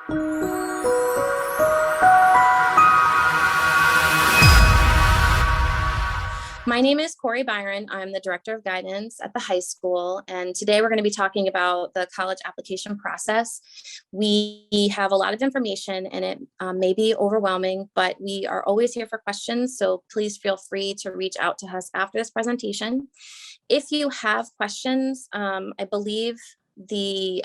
My name is Corey Byron. I'm the Director of Guidance at the high school, and today we're going to be talking about the college application process. We have a lot of information and it may be overwhelming, but we are always here for questions, so please feel free to reach out to us after this presentation. If you have questions, I believe the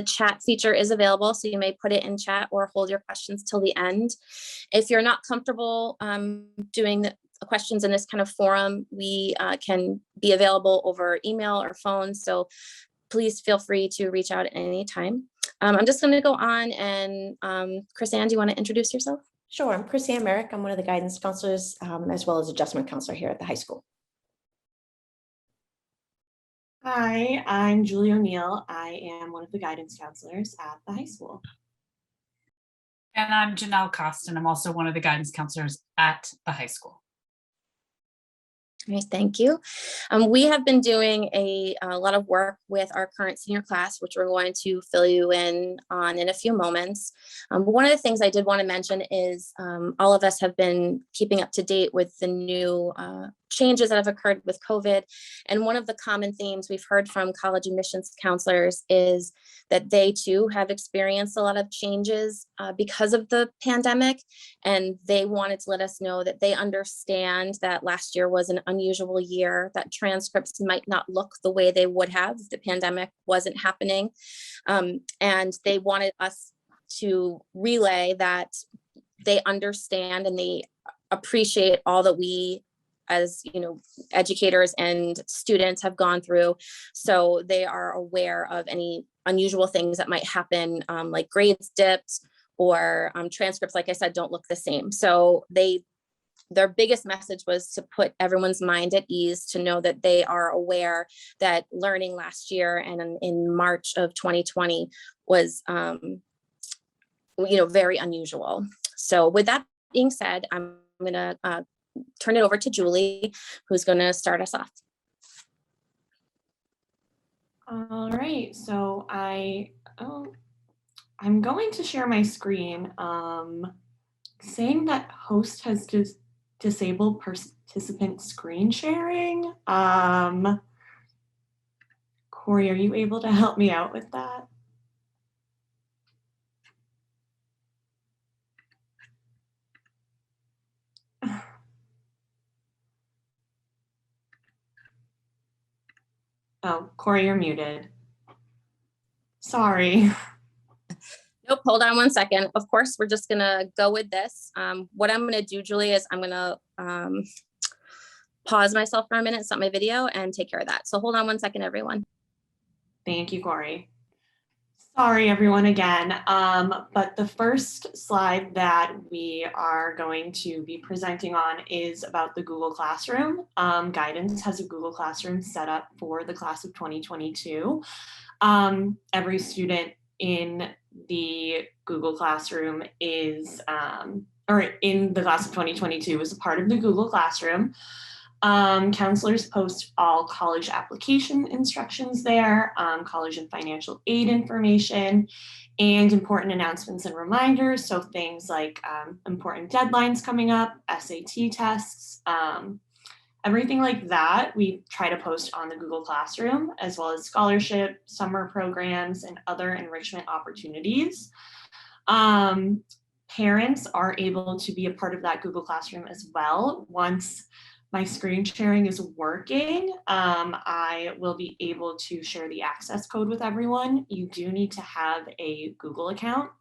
chat feature is available, so you may put it in chat or hold your questions till the end. If you're not comfortable doing the questions in this kind of forum, we can be available over email or phone, so please feel free to reach out at any time. I'm just going to go on and Chris Ann, do you want to introduce yourself? Sure, I'm Chris Ann Merrick. I'm one of the guidance counselors as well as adjustment counselor here at the high school. Hi, I'm Julie O'Neill. I am one of the guidance counselors at the high school. And I'm Janelle Costin. I'm also one of the guidance counselors at the high school. All right, thank you. We have been doing a lot of work with our current senior class, which we're going to fill you in on in a few moments. But one of the things I did want to mention is all of us have been keeping up to date with the new changes that have occurred with COVID. And one of the common themes we've heard from college admissions counselors is that they too have experienced a lot of changes because of the pandemic. And they wanted to let us know that they understand that last year was an unusual year, that transcripts might not look the way they would have if the pandemic wasn't happening. And they wanted us to relay that they understand and they appreciate all that we as educators and students have gone through. So they are aware of any unusual things that might happen, like grades dipped or transcripts, like I said, don't look the same. So their biggest message was to put everyone's mind at ease, to know that they are aware that learning last year and in March of 2020 was, very unusual. So with that being said, I'm gonna turn it over to Julie, who's gonna start us off. All right, so I'm going to share my screen. Saying that host has disabled participant screen sharing. Corey, are you able to help me out with that? Oh, Corey, you're muted. Sorry. Nope, hold on one second. Of course, we're just gonna go with this. What I'm gonna do, Julie, is I'm gonna pause myself for a minute, stop my video, and take care of that. So hold on one second, everyone. Thank you, Corey. Sorry, everyone, again. But the first slide that we are going to be presenting on is about the Google Classroom. Guidance has a Google Classroom set up for the class of 2022. Every student in the Google Classroom is, or in the class of 2022 is a part of the Google Classroom. Counselors post all college application instructions there, college and financial aid information, and important announcements and reminders. So things like important deadlines coming up, SAT tests, everything like that, we try to post on the Google Classroom, as well as scholarship, summer programs, and other enrichment opportunities. Parents are able to be a part of that Google Classroom as well. Once my screen sharing is working, I will be able to share the access code with everyone. You do need to have a Google account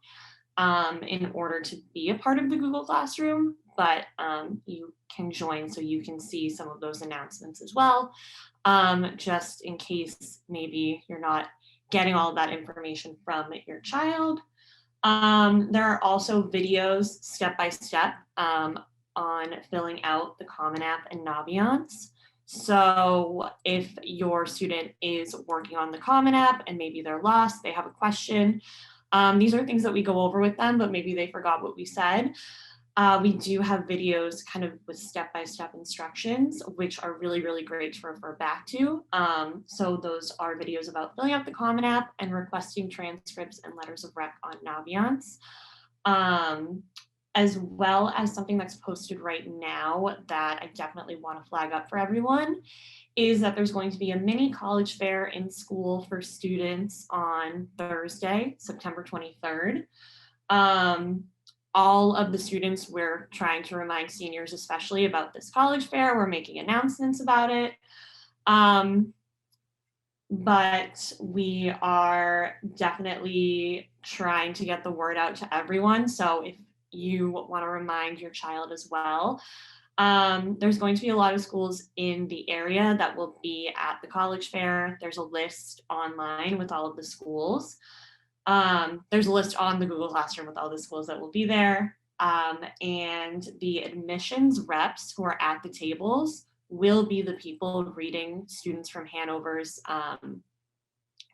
in order to be a part of the Google Classroom, but you can join so you can see some of those announcements as well, just in case maybe you're not getting all of that information from your child. There are also videos step-by-step on filling out the Common App and Naviance. So if your student is working on the Common App and maybe they're lost, they have a question, these are things that we go over with them, but maybe they forgot what we said. We do have videos kind of with step-by-step instructions, which are really, really great to refer back to. So those are videos about filling out the Common App and requesting transcripts and letters of rec on Naviance. As well as something that's posted right now that I definitely want to flag up for everyone is that there's going to be a mini college fair in school for students on Thursday, September 23rd. All of the students, we're trying to remind seniors especially about this college fair. We're making announcements about it. But we are definitely trying to get the word out to everyone. So if you want to remind your child as well, there's going to be a lot of schools in the area that will be at the college fair. There's a list online with all of the schools. There's a list on the Google Classroom with all the schools that will be there. And the admissions reps who are at the tables will be the people reading students from Hanover's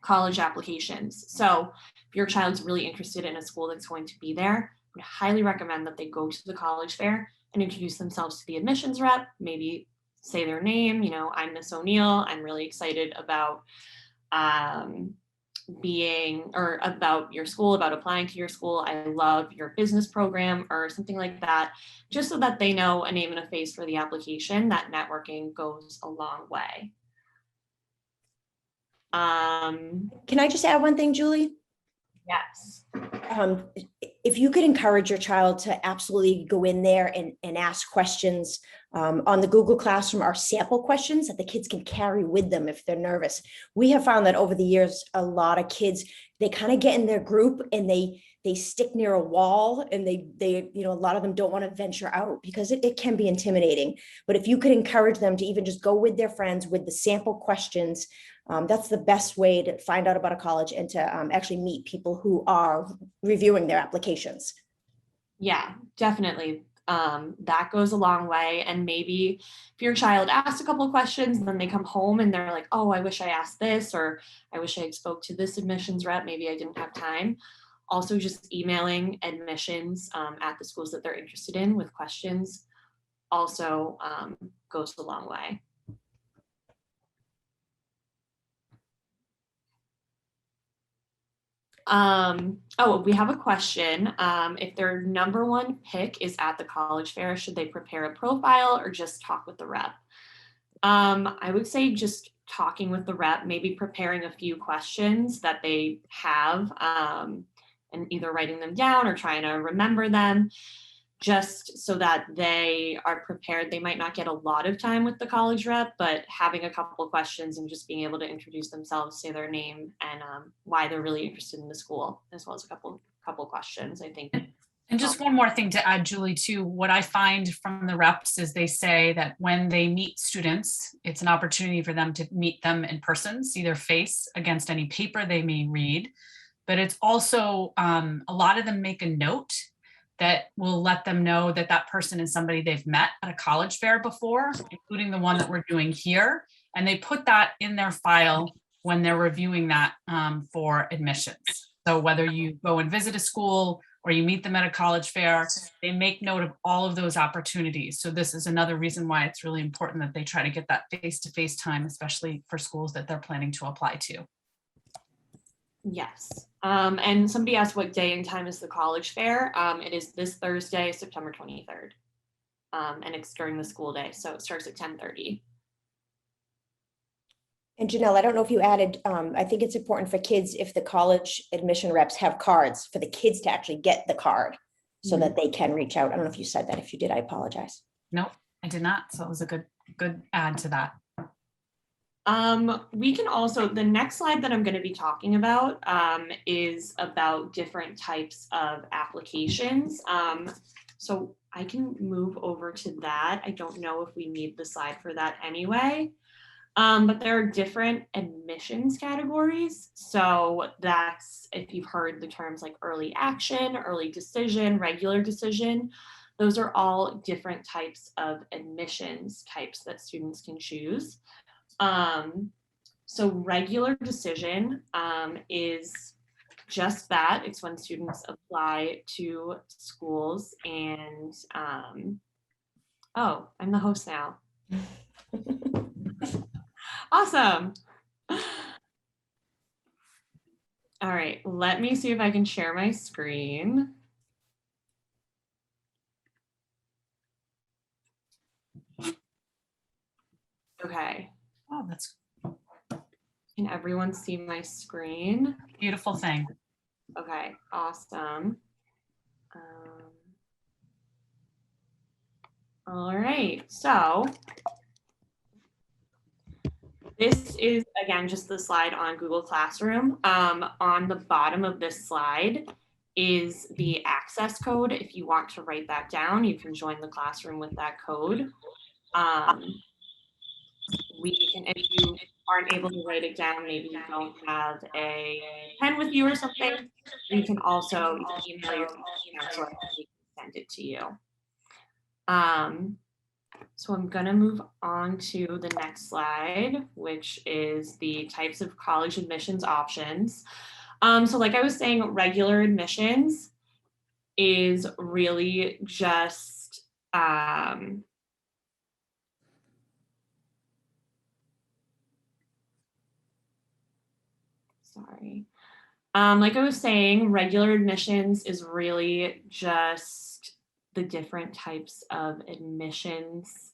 college applications. So if your child's really interested in a school that's going to be there, I would highly recommend that they go to the college fair and introduce themselves to the admissions rep, maybe say their name, you know, I'm Miss O'Neill, I'm really excited about about your school, about applying to your school. I love your business program or something like that, just so that they know a name and a face for the application. That networking goes a long way. Can I just add one thing, Julie? Yes. If you could encourage your child to absolutely go in there and ask questions on the Google Classroom, are sample questions that the kids can carry with them if they're nervous. We have found that over the years, a lot of kids, they kind of get in their group and they stick near a wall, and they you know, a lot of them don't want to venture out because it can be intimidating. But if you could encourage them to even just go with their friends with the sample questions, that's the best way to find out about a college and to actually meet people who are reviewing their applications. Yeah, definitely. That goes a long way. And maybe if your child asks a couple of questions, then they come home and they're like, oh, I wish I asked this, or I wish I spoke to this admissions rep. Maybe I didn't have time. Also, just emailing admissions at the schools that they're interested in with questions also goes a long way. Oh, we have a question. If their number one pick is at the college fair, should they prepare a profile or just talk with the rep? I would say just talking with the rep, maybe preparing a few questions that they have, and either writing them down or trying to remember them, just so that they are prepared. They might not get a lot of time with the college rep, but having a couple of questions and just being able to introduce themselves, say their name, and why they're really interested in the school, as well as a couple questions, I think. And just one more thing to add, Julie, too. What I find from the reps is they say that when they meet students, it's an opportunity for them to meet them in person, see their face against any paper they may read. But it's also, a lot of them make a note that will let them know that that person is somebody they've met at a college fair before, including the one that we're doing here. And they put that in their file when they're reviewing that for admissions. So whether you go and visit a school or you meet them at a college fair, they make note of all of those opportunities. So this is another reason why it's really important that they try to get that face-to-face time, especially for schools that they're planning to apply to. Yes. And somebody asked what day and time is the college fair. It is this Thursday, September 23rd. And it's during the school day. So it starts at 10:30. And Janelle, I don't know if you added, I think it's important for kids if the college admission reps have cards for the kids to actually get the card so that they can reach out. I don't know if you said that. If you did, I apologize. No, I did not. So it was a good add to that. We can also, the next slide that I'm going to be talking about is about different types of applications. So I can move over to that. I don't know if we need the slide for that anyway. But there are different admissions categories. So that's, if you've heard the terms like early action, early decision, regular decision, those are all different types of admissions types that students can choose. So regular decision is just that. It's when students apply to schools and, oh, I'm the host now. Awesome. All right, let me see if I can share my screen. Okay, Oh, that's can everyone see my screen? a beautiful thing. Okay, awesome. All right, so this is, again, just the slide on Google Classroom. On the bottom of this slide is the access code. If you want to write that down, you can join the classroom with that code. If you aren't able to write it down, maybe you don't have a pen with you or something, you can also email your counselor and we can send it to you. So I'm gonna move on to the next slide, which is the types of college admissions options. So like I was saying, regular admissions is really just, sorry. Like I was saying, regular admissions is really just the different types of admissions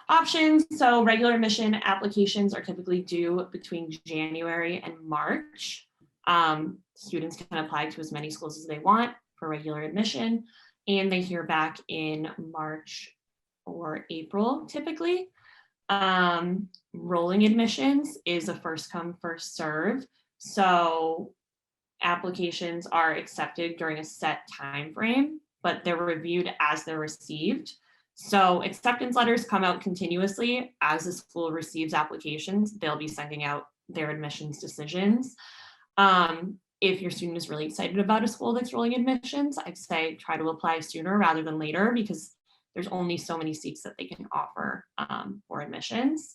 options. So regular admission applications are typically due between January and March. Students can apply to as many schools as they want for regular admission, and they hear back in March or April typically. Rolling admissions is a first come, first serve. So applications are accepted during a set time frame, but they're reviewed as they're received. So acceptance letters come out continuously as the school receives applications. They'll be sending out their admissions decisions. If your student is really excited about a school that's rolling admissions, I'd say try to apply sooner rather than later because there's only so many seats that they can offer for admissions.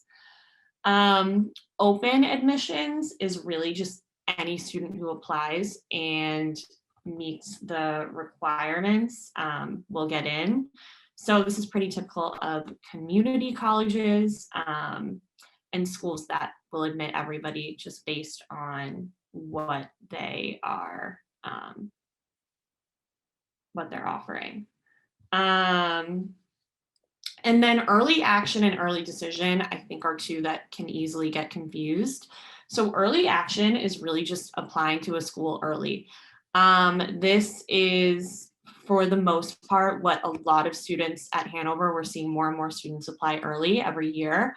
Open admissions is really just any student who applies and meets the requirements will get in. So this is pretty typical of community colleges and schools that will admit everybody just based on what they are, what they're offering. And then early action and early decision, I think, are two that can easily get confused. So early action is really just applying to a school early. This is, for the most part, what a lot of students at Hanover, we're seeing more and more students apply early every year.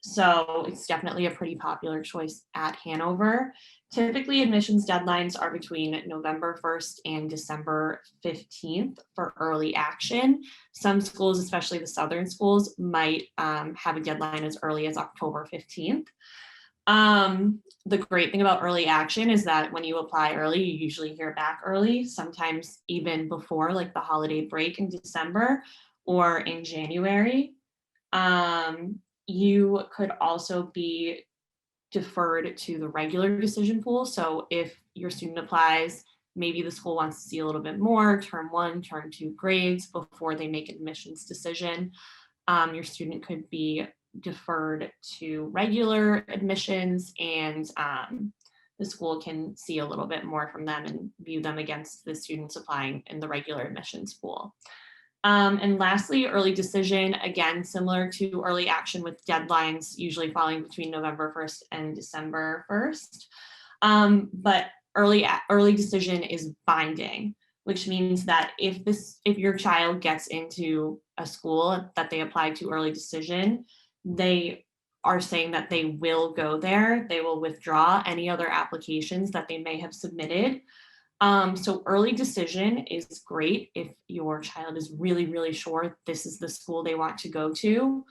So it's definitely a pretty popular choice at Hanover. Typically, admissions deadlines are between November 1st and December 15th for early action. Some schools, especially the southern schools, might have a deadline as early as October 15th. The great thing about early action is that when you apply early, you usually hear back early, sometimes even before like the holiday break in December or in January. You could also be deferred to the regular decision pool. So if your student applies, maybe the school wants to see a little bit more, term 1, term 2 grades before they make admissions decision. Your student could be deferred to regular admissions and the school can see a little bit more from them and view them against the students applying in the regular admissions pool. And lastly, early decision, again, similar to early action with deadlines usually falling between November 1st and December 1st. But early decision is binding, which means that if your child gets into a school that they applied to early decision, they are saying that they will go there. They will withdraw any other applications that they may have submitted. So early decision is great if your child is really, really sure this is the school they want to go to.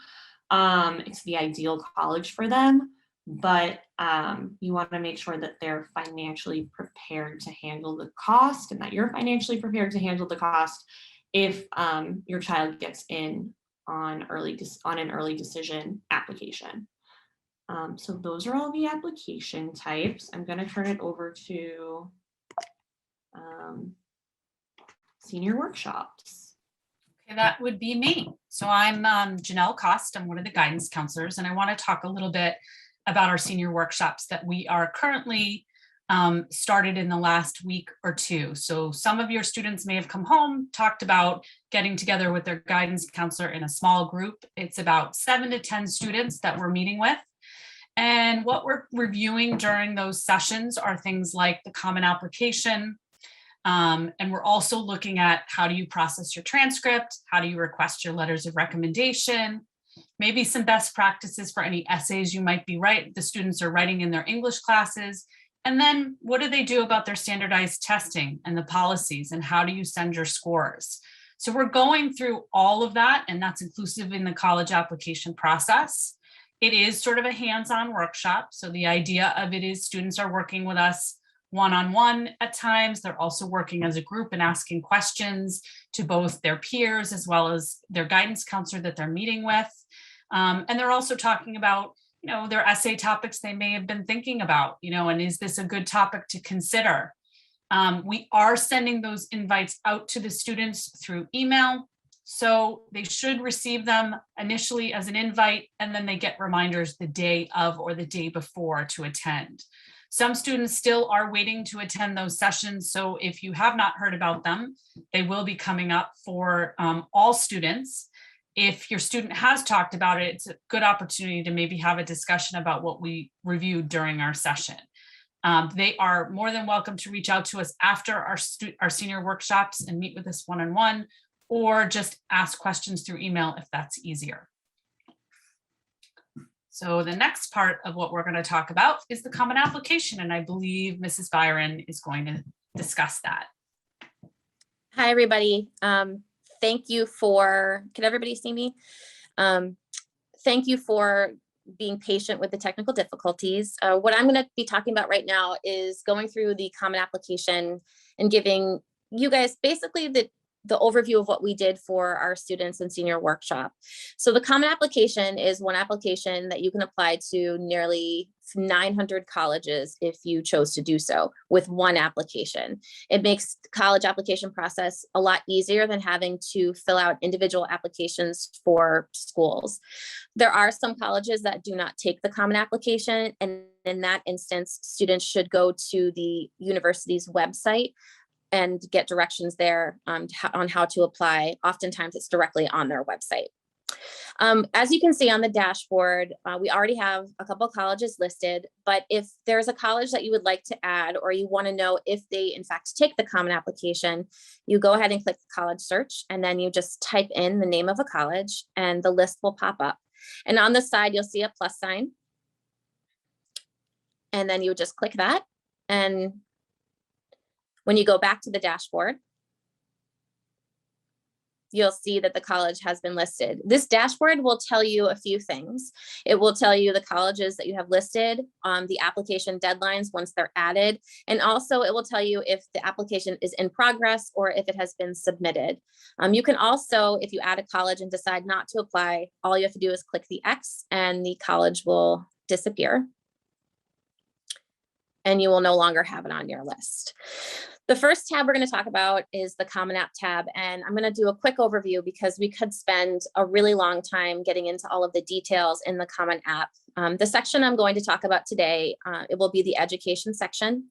It's the ideal college for them, but you want to make sure that they're financially prepared to handle the cost and that you're financially prepared to handle the cost if your child gets in on an early decision application. So those are all the application types. I'm going to turn it over to senior workshops. Okay, that would be me. So I'm Janelle Cost. I'm one of the guidance counselors, and I want to talk a little bit about our senior workshops that we are currently started in the last week or two. So some of your students may have come home, talked about getting together with their guidance counselor in a small group. It's about 7 to 10 students that we're meeting with. And what we're reviewing during those sessions are things like the common application. And we're also looking at how do you process your transcript? How do you request your letters of recommendation? Maybe some best practices for any essays you might be the students are writing in their English classes. And then what do they do about their standardized testing and the policies, and how do you send your scores? So we're going through all of that, and that's inclusive in the college application process. It is sort of a hands-on workshop. So the idea of it is students are working with us one-on-one at times. They're also working as a group and asking questions to both their peers as well as their guidance counselor that they're meeting with. And they're also talking about, their essay topics they may have been thinking about, and is this a good topic to consider? We are sending those invites out to the students through email. So they should receive them initially as an invite, and then they get reminders the day of or the day before to attend. Some students still are waiting to attend those sessions. So if you have not heard about them, they will be coming up for all students. If your student has talked about it, it's a good opportunity to maybe have a discussion about what we reviewed during our session. They are more than welcome to reach out to us after our senior workshops and meet with us one-on-one, or just ask questions through email if that's easier. So the next part of what we're going to talk about is the common application, and I believe Mrs. Byron is going to discuss that. Hi, everybody. Thank you for, can everybody see me? Thank you for being patient with the technical difficulties. What I'm going to be talking about right now is going through the common application and giving you guys basically the overview of what we did for our students in senior workshop. So the common application is one application that you can apply to nearly 900 colleges if you chose to do so with one application. It makes the college application process a lot easier than having to fill out individual applications for schools. There are some colleges that do not take the common application, and in that instance, students should go to the university's website and get directions there on how to apply. Oftentimes it's directly on their website. As you can see on the dashboard, we already have a couple of colleges listed, but if there's a college that you would like to add, or you want to know if they in fact take the common application, you go ahead and click college search, and then you just type in the name of a college and the list will pop up. And on the side, you'll see a plus sign. And then you would just click that. And when you go back to the dashboard, you'll see that the college has been listed. This dashboard will tell you a few things. It will tell you the colleges that you have listed, the application deadlines once they're added, and also it will tell you if the application is in progress or if it has been submitted. You can also, if you add a college and decide not to apply, all you have to do is click the X and the college will disappear, and you will no longer have it on your list. The first tab we're going to talk about is the Common App tab, and I'm going to do a quick overview because we could spend a really long time getting into all of the details in the Common App. The section I'm going to talk about today, it will be the education section.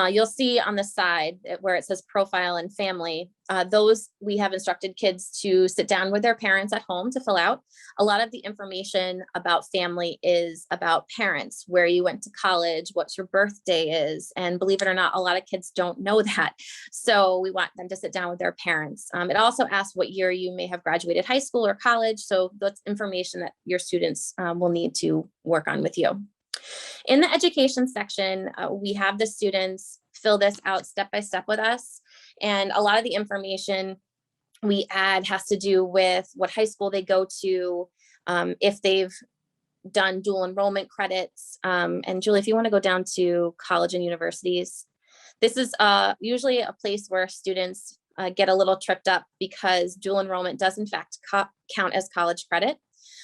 You'll see on the side where it says profile and family, those we have instructed kids to sit down with their parents at home to fill out. A lot of the information about family is about parents, where you went to college, what your birthday is, and believe it or not, a lot of kids don't know that. So we want them to sit down with their parents. It also asks what year you may have graduated high school or college. So that's information that your students will need to work on with you. In the education section, we have the students fill this out step by step with us. And a lot of the information we add has to do with what high school they go to, if they've done dual enrollment credits. And Julie, if you want to go down to college and universities, this is usually a place where students get a little tripped up because dual enrollment does in fact count as college credit.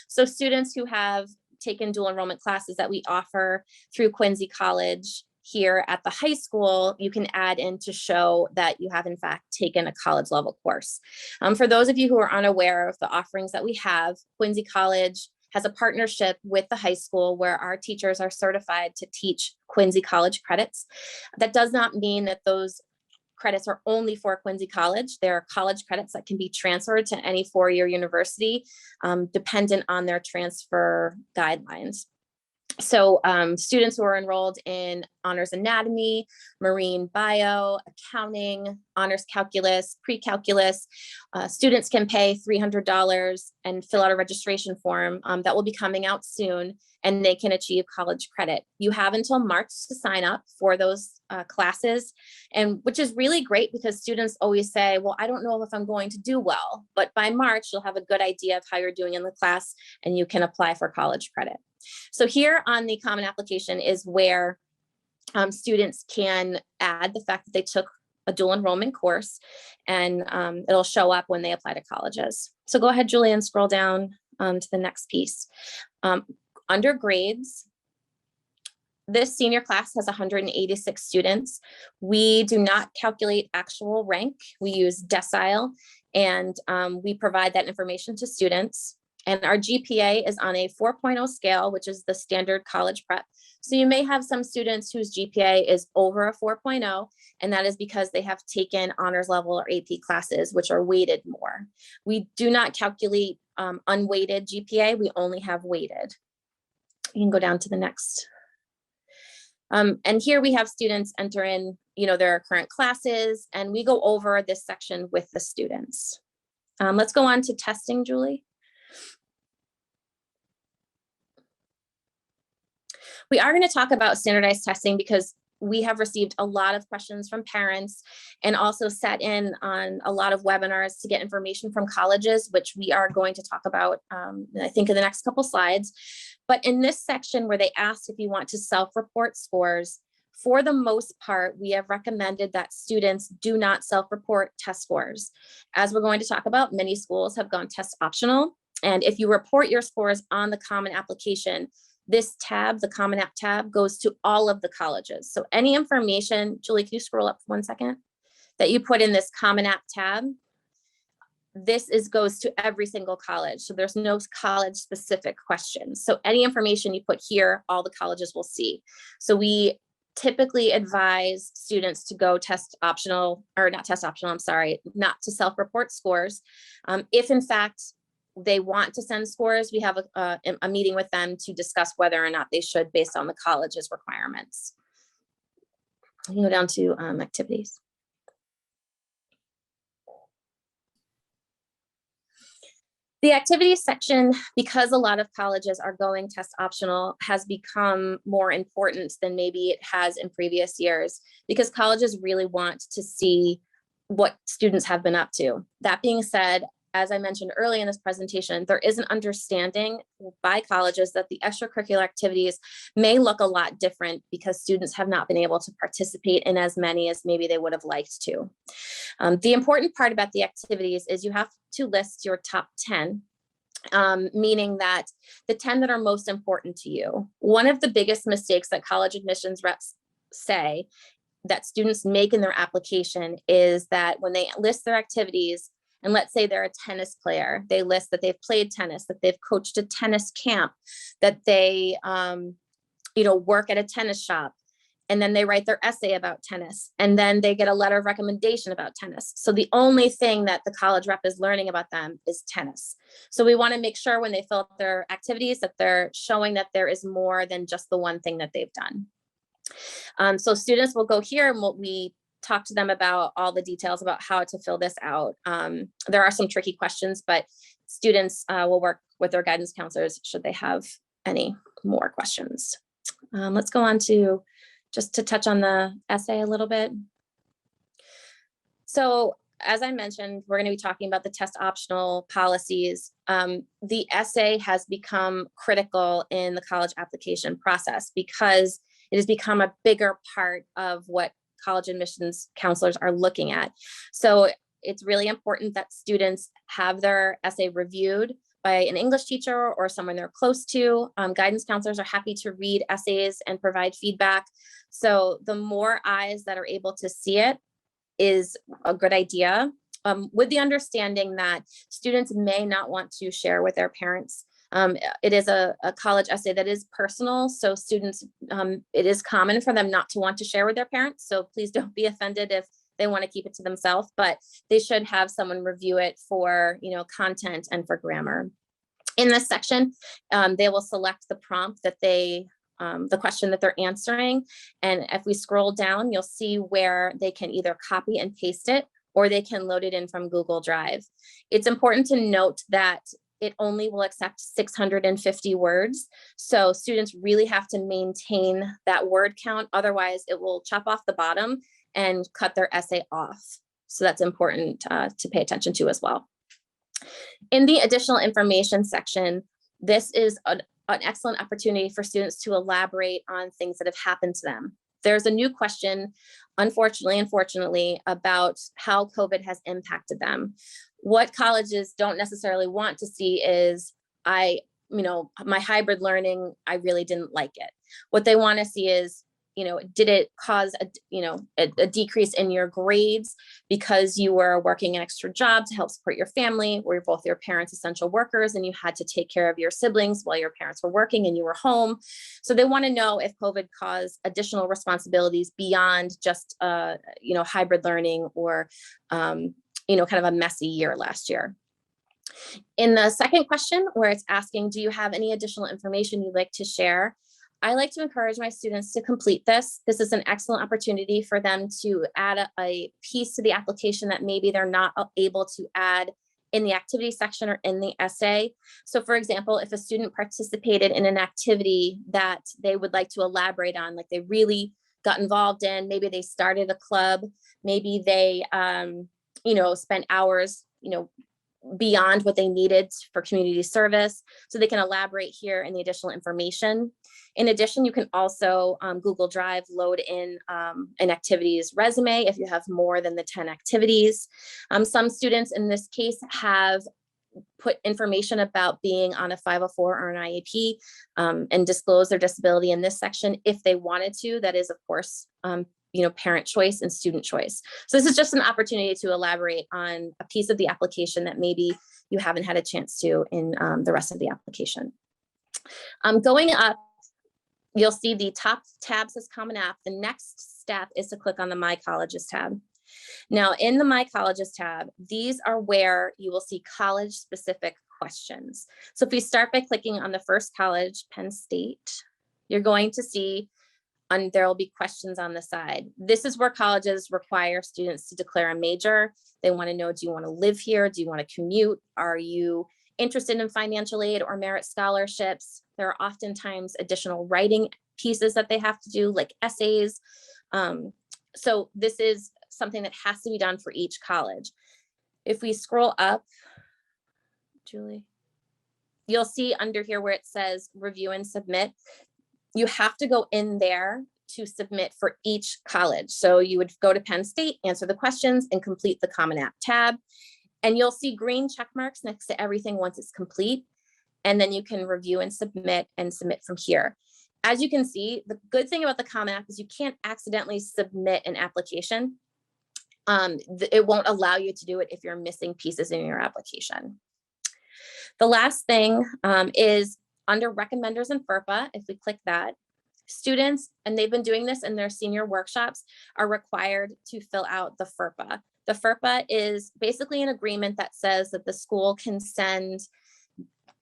So students who have taken dual enrollment classes that we offer through Quincy College here at the high school, you can add in to show that you have in fact taken a college level course. For those of you who are unaware of the offerings that we have, Quincy College has a partnership with the high school where our teachers are certified to teach Quincy College credits. That does not mean that those credits are only for Quincy College. There are college credits that can be transferred to any four-year university, dependent on their transfer guidelines. So students who are enrolled in honors anatomy, marine bio, accounting, honors calculus, pre-calculus, students can pay $300 and fill out a registration form that will be coming out soon, and they can achieve college credit. You have until March to sign up for those classes, and which is really great because students always say, well, I don't know if I'm going to do well, but by March, you'll have a good idea of how you're doing in the class and you can apply for college credit. So here on the Common Application is where students can add the fact that they took a dual enrollment course, and it'll show up when they apply to colleges. So go ahead, Julie, and scroll down to the next piece. Under grades, this senior class has 186 students. We do not calculate actual rank. We use decile, and we provide that information to students. And our GPA is on a 4.0 scale, which is the standard college prep. So you may have some students whose GPA is over a 4.0, and that is because they have taken honors level or AP classes, which are weighted more. We do not calculate unweighted GPA. We only have weighted. You can go down to the next. And here we have students enter in, their current classes, and we go over this section with the students. Let's go on to testing, Julie. We are going to talk about standardized testing because we have received a lot of questions from parents and also sat in on a lot of webinars to get information from colleges, which we are going to talk about, I think, in the next couple slides. But in this section where they asked if you want to self-report scores, for the most part, we have recommended that students do not self-report test scores. As we're going to talk about, many schools have gone test optional. And if you report your scores on the Common Application, this tab, the Common App tab, goes to all of the colleges. So any information, Julie, can you scroll up for 1 second, that you put in this Common App tab, this goes to every single college. So there's no college specific questions. So any information you put here, all the colleges will see. So we typically advise students to go test optional, or not test optional, I'm sorry, not to self-report scores. If in fact, they want to send scores, we have a meeting with them to discuss whether or not they should based on the college's requirements. You can go down to activities. The activities section, because a lot of colleges are going test optional, has become more important than maybe it has in previous years, because colleges really want to see what students have been up to. That being said, as I mentioned early in this presentation, there is an understanding by colleges that the extracurricular activities may look a lot different because students have not been able to participate in as many as maybe they would have liked to. The important part about the activities is you have to list your top 10, meaning that the 10 that are most important to you. One of the biggest mistakes that college admissions reps say that students make in their application is that when they list their activities, and let's say they're a tennis player, they list that they've played tennis, that they've coached a tennis camp, that they, work at a tennis shop, and then they write their essay about tennis, and then they get a letter of recommendation about tennis. So the only thing that the college rep is learning about them is tennis. So we want to make sure when they fill out their activities that they're showing that there is more than just the one thing that they've done. So students will go here and we talk to them about all the details about how to fill this out. There are some tricky questions, but students will work with their guidance counselors should they have any more questions. Let's go on to just to touch on the essay a little bit. So as I mentioned, we're going to be talking about the test optional policies. The essay has become critical in the college application process because it has become a bigger part of what college admissions counselors are looking at. So it's really important that students have their essay reviewed by an English teacher or someone they're close to. Guidance counselors are happy to read essays and provide feedback. So the more eyes that are able to see it is a good idea, with the understanding that students may not want to share with their parents. It is a college essay that is personal, so students, it is common for them not to want to share with their parents, so please don't be offended if they want to keep it to themselves, but they should have someone review it for, content and for grammar. In this section, they will select the prompt that the question that they're answering, and if we scroll down, you'll see where they can either copy and paste it, or they can load it in from Google Drive. It's important to note that it only will accept 650 words. So students really have to maintain that word count. Otherwise, it will chop off the bottom and cut their essay off. So that's important to pay attention to as well. In the additional information section, this is an excellent opportunity for students to elaborate on things that have happened to them. There's a new question, unfortunately, about how COVID has impacted them. What colleges don't necessarily want to see is, my hybrid learning, I really didn't like it. What they want to see is, did it cause a decrease in your grades because you were working an extra job to help support your family, or both your parents essential workers and you had to take care of your siblings while your parents were working and you were home. So they want to know if COVID caused additional responsibilities beyond just hybrid learning or kind of a messy year last year. In the second question, where it's asking, do you have any additional information you'd like to share? I like to encourage my students to complete this. This is an excellent opportunity for them to add a piece to the application that maybe they're not able to add in the activity section or in the essay. So for example, if a student participated in an activity that they would like to elaborate on, like they really got involved in, maybe they started a club, maybe they, spent hours, beyond what they needed for community service. So they can elaborate here in the additional information. In addition, you can also Google Drive load in an activities resume if you have more than the 10 activities. Some students in this case have put information about being on a 504 or an IEP and disclose their disability in this section if they wanted to. That is, of course, parent choice and student choice. So this is just an opportunity to elaborate on a piece of the application that maybe you haven't had a chance to in the rest of the application. Going up, you'll see the top tab says Common App. The next step is to click on the My Colleges tab. Now in the My Colleges tab, these are where you will see college specific questions. So if we start by clicking on the first college, Penn State, you're going to see there will be questions on the side. This is where colleges require students to declare a major. They want to know, do you want to live here? Do you want to commute? Are you interested in financial aid or merit scholarships? There are oftentimes additional writing pieces that they have to do, like essays. So this is something that has to be done for each college. If we scroll up, Julie, you'll see under here where it says review and submit. You have to go in there to submit for each college. So you would go to Penn State, answer the questions, and complete the Common App tab. And you'll see green check marks next to everything once it's complete. And then you can review and submit from here. As you can see, the good thing about the Common App is you can't accidentally submit an application. It won't allow you to do it if you're missing pieces in your application. The last thing is under recommenders and FERPA. If we click that, students, and they've been doing this in their senior workshops, are required to fill out the FERPA. The FERPA is basically an agreement that says that the school can send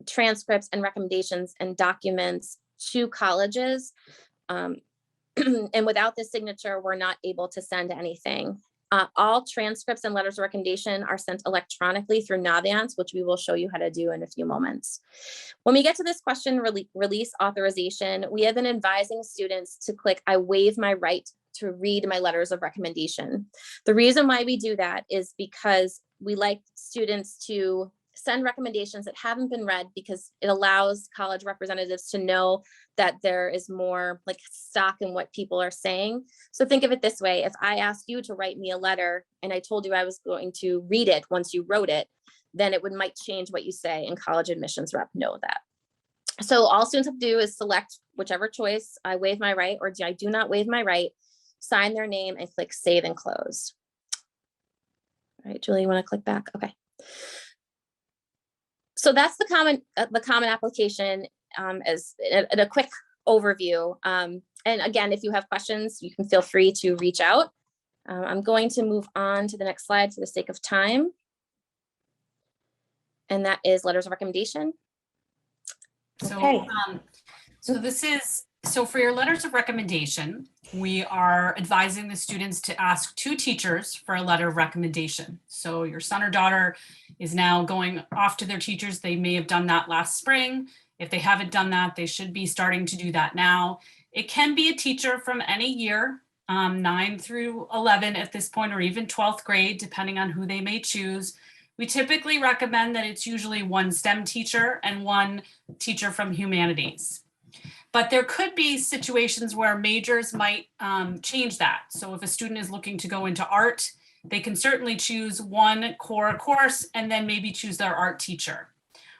transcripts and recommendations and documents to colleges. And without this signature, we're not able to send anything. All transcripts and letters of recommendation are sent electronically through Naviance, which we will show you how to do in a few moments. When we get to this question, release authorization, we have been advising students to click, I waive my right to read my letters of recommendation. The reason why we do that is because we like students to send recommendations that haven't been read, because it allows college representatives to know that there is more like stock in what people are saying. So think of it this way. If I asked you to write me a letter and I told you I was going to read it once you wrote it, then it might change what you say, and college admissions rep know that. So all students have to do is select whichever choice, I waive my right or I do not waive my right, sign their name and click save and close. All right, Julie, you want to click back? Okay. So that's the common application as a quick overview. And again, if you have questions, you can feel free to reach out. I'm going to move on to the next slide for the sake of time. And that is letters of recommendation. So, Okay. so for your letters of recommendation, we are advising the students to ask 2 teachers for a letter of recommendation. So your son or daughter is now going off to their teachers. They may have done that last spring. If they haven't done that, they should be starting to do that now. It can be a teacher from any year, 9 through 11 at this point, or even 12th grade, depending on who they may choose. We typically recommend that it's usually 1 STEM teacher and 1 teacher from humanities. But there could be situations where majors might change that. So if a student is looking to go into art, they can certainly choose 1 core course and then maybe choose their art teacher.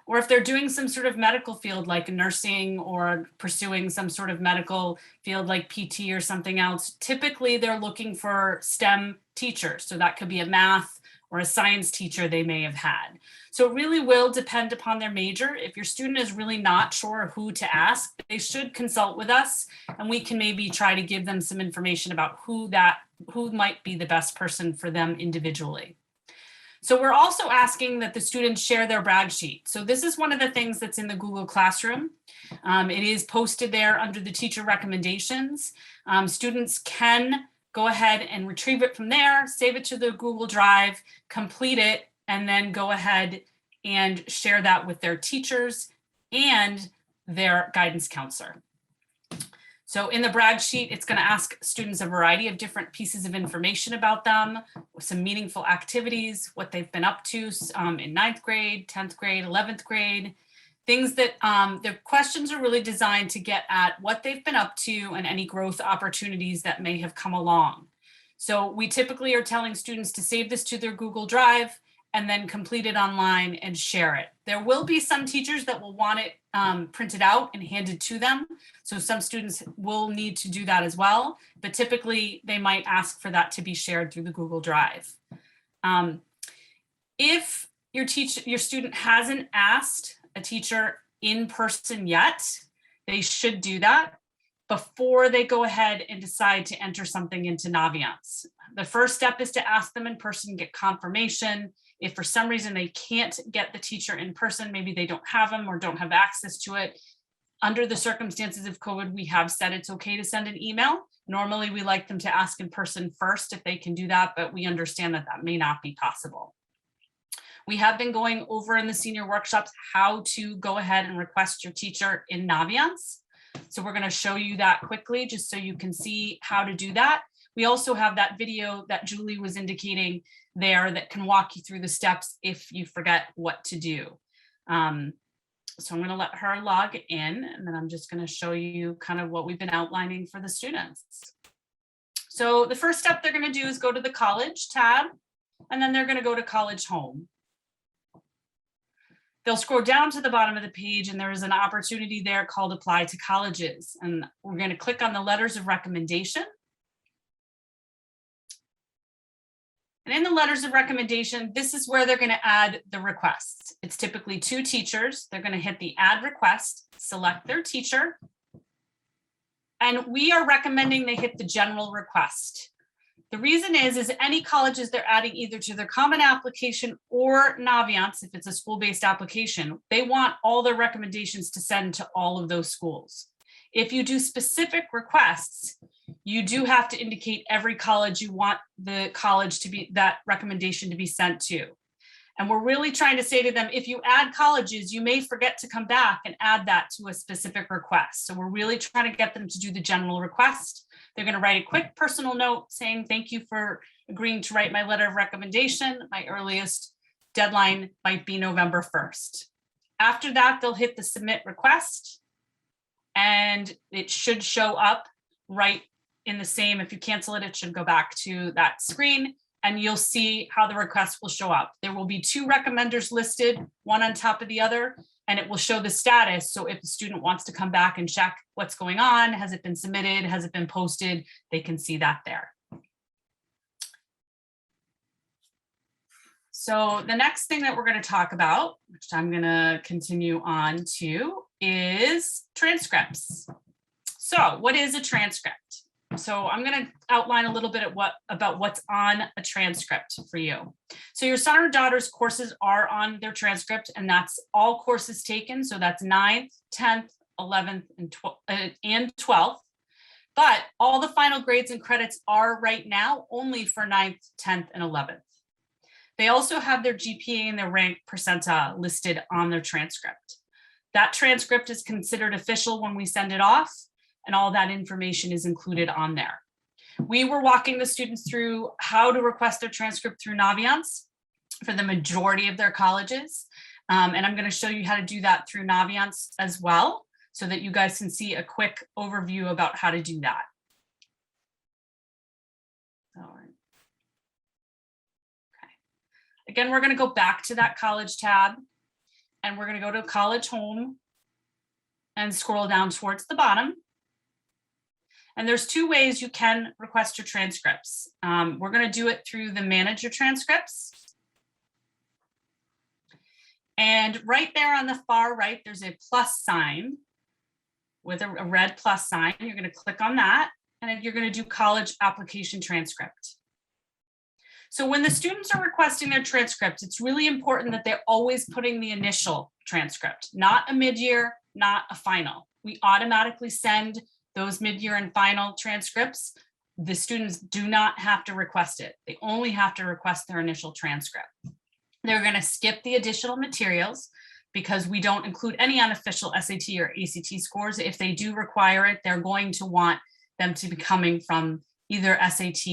Or if they're doing some sort of medical field like nursing or pursuing some sort of medical field like PT or something else, typically they're looking for STEM teachers. So that could be a math or a science teacher they may have had. So it really will depend upon their major. If your student is really not sure who to ask, they should consult with us, and we can maybe try to give them some information about who might be the best person for them individually. So we're also asking that the students share their brag sheet. So this is one of the things that's in the Google Classroom. It is posted there under the teacher recommendations. Students can go ahead and retrieve it from there, save it to the Google Drive, complete it, and then go ahead and share that with their teachers and their guidance counselor. So in the brag sheet, it's going to ask students a variety of different pieces of information about them, some meaningful activities, what they've been up to in 9th grade, 10th grade, 11th grade, things that the questions are really designed to get at what they've been up to and any growth opportunities that may have come along. So we typically are telling students to save this to their Google Drive and then complete it online and share it. There will be some teachers that will want it printed out and handed to them. So some students will need to do that as well, but typically they might ask for that to be shared through the Google Drive. If your student hasn't asked a teacher in person yet, they should do that before they go ahead and decide to enter something into Naviance. The first step is to ask them in person, get confirmation. If for some reason they can't get the teacher in person, maybe they don't have them or don't have access to it, under the circumstances of COVID, we have said it's okay to send an email. Normally we like them to ask in person first if they can do that, but we understand that that may not be possible. We have been going over in the senior workshops how to go ahead and request your teacher in Naviance. So we're going to show you that quickly just so you can see how to do that. We also have that video that Julie was indicating there that can walk you through the steps if you forget what to do. So I'm going to let her log in, and then I'm just going to show you kind of what we've been outlining for the students. So the first step they're going to do is go to the college tab, and then they're going to go to college home. They'll scroll down to the bottom of the page and there is an opportunity there called Apply to Colleges. And we're going to click on the letters of recommendation. And in the letters of recommendation, this is where they're going to add the requests. It's typically 2 teachers. They're going to hit the add request, select their teacher. And we are recommending they hit the general request. The reason is any colleges they're adding either to their common application or Naviance, if it's a school-based application, they want all their recommendations to send to all of those schools. If you do specific requests, you do have to indicate every college you want the college to be, that recommendation to be sent to. And we're really trying to say to them, if you add colleges, you may forget to come back and add that to a specific request. So we're really trying to get them to do the general request. They're going to write a quick personal note saying, thank you for agreeing to write my letter of recommendation. My earliest deadline might be November 1st. After that, they'll hit the submit request and it should show up right in the same. If you cancel it, it should go back to that screen and you'll see how the request will show up. There will be 2 recommenders listed, one on top of the other, and it will show the status. So if the student wants to come back and check what's going on, has it been submitted, has it been posted, they can see that there. So the next thing that we're going to talk about, which I'm going to continue on to, is transcripts. So what is a transcript? So I'm going to outline a little bit about what's on a transcript for you. So your son or daughter's courses are on their transcript, and that's all courses taken. So that's 9th, 10th, 11th, and 12th. But all the final grades and credits are right now only for 9th, 10th, and 11th. They also have their GPA and their rank percentile listed on their transcript. That transcript is considered official when we send it off, and all that information is included on there. We were walking the students through how to request their transcript through Naviance for the majority of their colleges. And I'm going to show you how to do that through Naviance as well, so that you guys can see a quick overview about how to do that. All right. Okay. Again, we're going to go back to that college tab, and we're going to go to college home and scroll down towards the bottom. And there's 2 ways you can request your transcripts. We're going to do it through the Manage Your Transcripts. And right there on the far right, there's a plus sign with a red plus sign. You're going to click on that, and then you're going to do College Application Transcript. So when the students are requesting their transcripts, it's really important that they're always putting the initial transcript, not a mid-year, not a final. We automatically send those mid-year and final transcripts. The students do not have to request it. They only have to request their initial transcript. They're going to skip the additional materials because we don't include any unofficial SAT or ACT scores. If they do require it, they're going to want them to be coming from either SAT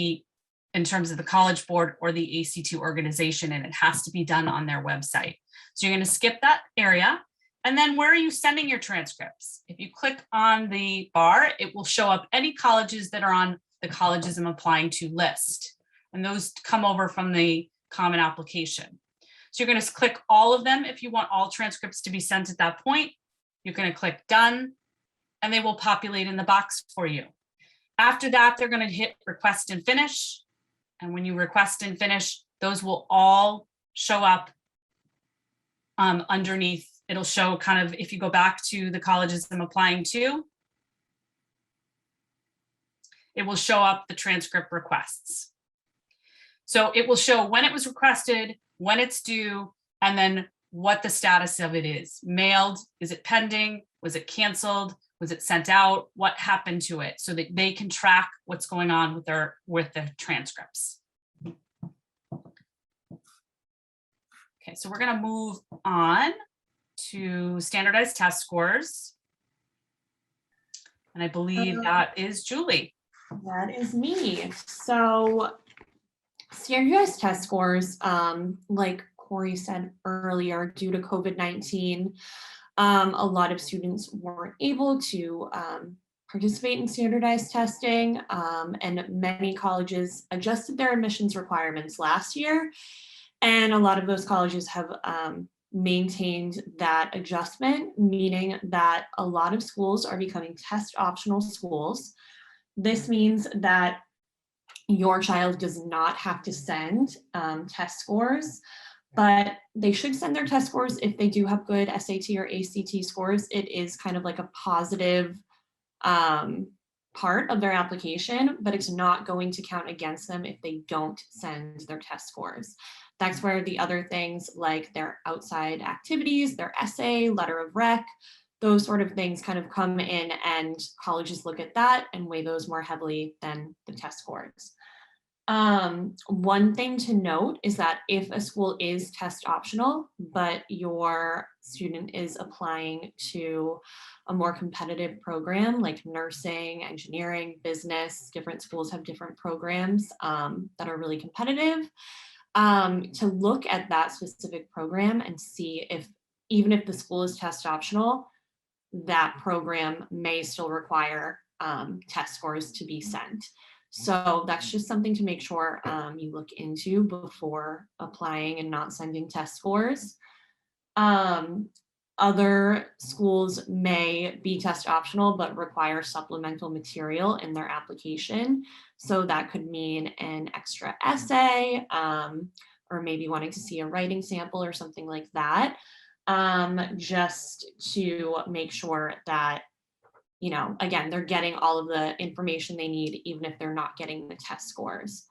in terms of the College Board or the ACT organization, and it has to be done on their website. So you're going to skip that area. And then where are you sending your transcripts? If you click on the bar, it will show up any colleges that are on the Colleges I'm Applying To list. And those come over from the Common Application. So you're going to click all of them if you want all transcripts to be sent at that point. You're going to click Done, and they will populate in the box for you. After that, they're going to hit Request and Finish. And when you request and finish, those will all show up underneath. It'll show kind of, if you go back to the colleges I'm applying to, it will show up the transcript requests. So it will show when it was requested, when it's due, and then what the status of it is. Mailed, is it pending? Was it canceled? Was it sent out? What happened to it? So that they can track what's going on with the transcripts. Okay, so we're going to move on to standardized test scores. And I believe that is Julie. That is me. So standardized test scores, like Corey said earlier, due to COVID-19, a lot of students weren't able to participate in standardized testing, and many colleges adjusted their admissions requirements last year. And a lot of those colleges have maintained that adjustment, meaning that a lot of schools are becoming test optional schools. This means that your child does not have to send test scores, but they should send their test scores if they do have good SAT or ACT scores. It is kind of like a positive part of their application, but it's not going to count against them if they don't send their test scores. That's where the other things like their outside activities, their essay, letter of rec, those sort of things kind of come in, and colleges look at that and weigh those more heavily than the test scores. One thing to note is that if a school is test optional, but your student is applying to a more competitive program like nursing, engineering, business, different schools have different programs that are really competitive, to look at that specific program and see if, even if the school is test optional, that program may still require test scores to be sent. So that's just something to make sure you look into before applying and not sending test scores. Other schools may be test optional, but require supplemental material in their application. So that could mean an extra essay, or maybe wanting to see a writing sample or something like that, just to make sure that, you know, again, they're getting all of the information they need, even if they're not getting the test scores.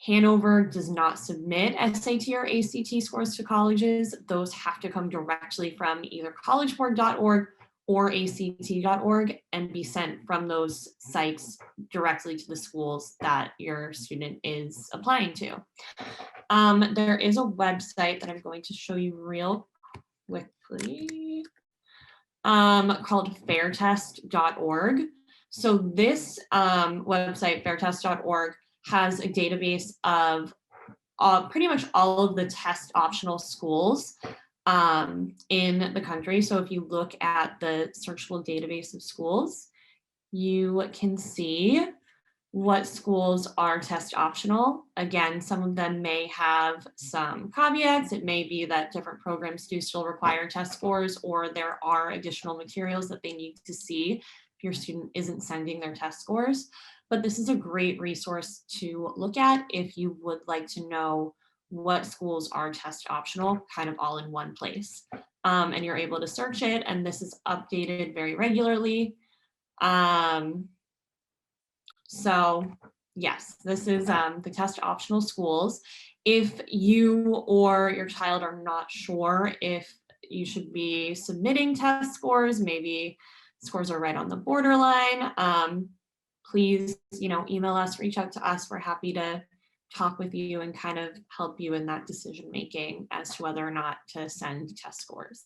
Hanover does not submit SAT or ACT scores to colleges. Those have to come directly from either collegeboard.org or act.org and be sent from those sites directly to the schools that your student is applying to. There is a website that I'm going to show you real quickly, called fairtest.org. So this website, fairtest.org, has a database of pretty much all of the test optional schools in the country. So if you look at the searchable database of schools, you can see what schools are test optional. Again, some of them may have some caveats. It may be that different programs do still require test scores, or there are additional materials that they need to see if your student isn't sending their test scores. But this is a great resource to look at if you would like to know what schools are test optional, kind of all in one place. And you're able to search it, and this is updated very regularly. So yes, this is the test optional schools. If you or your child are not sure if you should be submitting test scores, maybe scores are right on the borderline, please, you know, email us, reach out to us. We're happy to talk with you and kind of help you in that decision making as to whether or not to send test scores.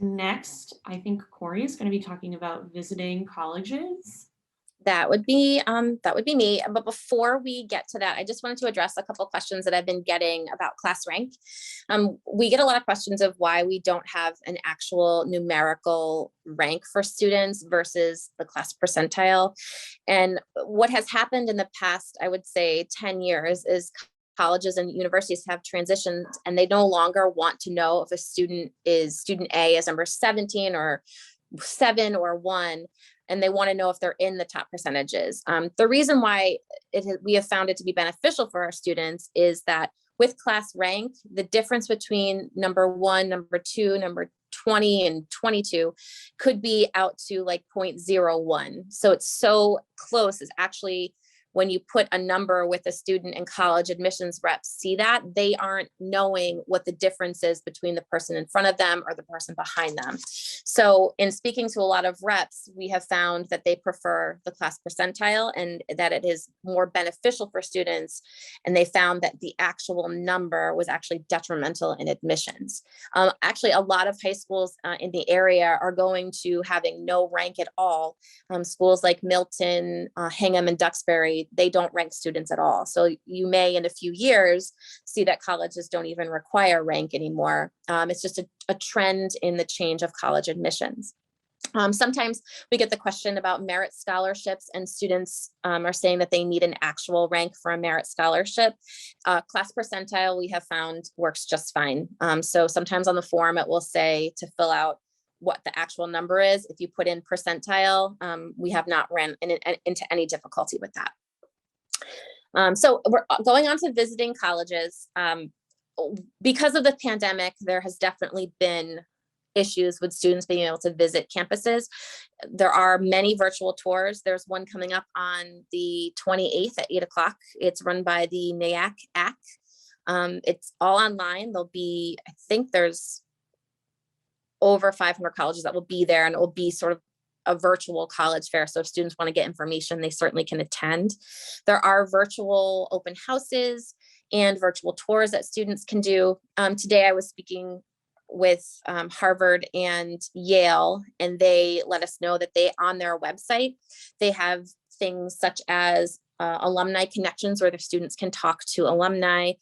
Next, I think Corey is going to be talking about visiting colleges. That would be me. But before we get to that, I just wanted to address a couple of questions that I've been getting about class rank. We get a lot of questions of why we don't have an actual numerical rank for students versus the class percentile. And what has happened in the past, I would say 10 years, is colleges and universities have transitioned, and they no longer want to know if a student A is number 17 or 7 or 1. And they want to know if they're in the top percentages. The reason why we have found it to be beneficial for our students is that with class rank, the difference between number 1, number 2, number 20 and 22 could be out to like 0.01. So it's so close. It's actually, when you put a number with a student and college admissions reps see that, they aren't knowing what the difference is between the person in front of them or the person behind them. So in speaking to a lot of reps, we have found that they prefer the class percentile and that it is more beneficial for students. And they found that the actual number was actually detrimental in admissions. Actually, a lot of high schools in the area are going to having no rank at all. Schools like Milton, Hingham, and Duxbury, they don't rank students at all. So you may in a few years see that colleges don't even require rank anymore. It's just a trend in the change of college admissions. Sometimes we get the question about merit scholarships, and students are saying that they need an actual rank for a merit scholarship. Class percentile, we have found, works just fine. So sometimes on the form it will say to fill out what the actual number is. If you put in percentile, we have not ran into any difficulty with that. So we're going on to visiting colleges. Because of the pandemic, there has definitely been issues with students being able to visit campuses. There are many virtual tours. There's one coming up on the 28th at 8 o'clock. It's run by the NAAC AC. It's all online. There'll be, I think there's over 500 colleges that will be there, and it will be sort of a virtual college fair. So if students want to get information, they certainly can attend. There are virtual open houses and virtual tours that students can do. Today I was speaking with Harvard and Yale, and they let us know that they, on their website, they have things such as alumni connections where their students can talk to alumni.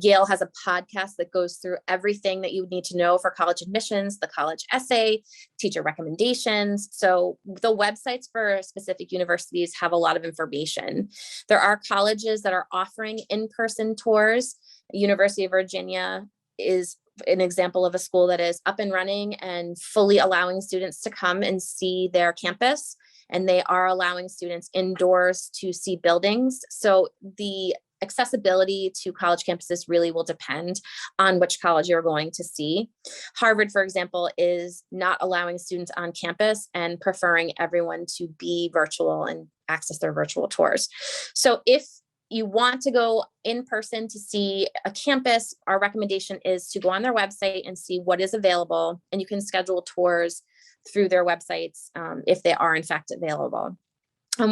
Yale has a podcast that goes through everything that you need to know for college admissions, the college essay, teacher recommendations. So the websites for specific universities have a lot of information. There are colleges that are offering in-person tours. University of Virginia is an example of a school that is up and running and fully allowing students to come and see their campus. And they are allowing students indoors to see buildings. So the accessibility to college campuses really will depend on which college you're going to see. Harvard, for example, is not allowing students on campus and preferring everyone to be virtual and access their virtual tours. So if you want to go in person to see a campus, our recommendation is to go on their website and see what is available, and you can schedule tours through their websites if they are in fact available.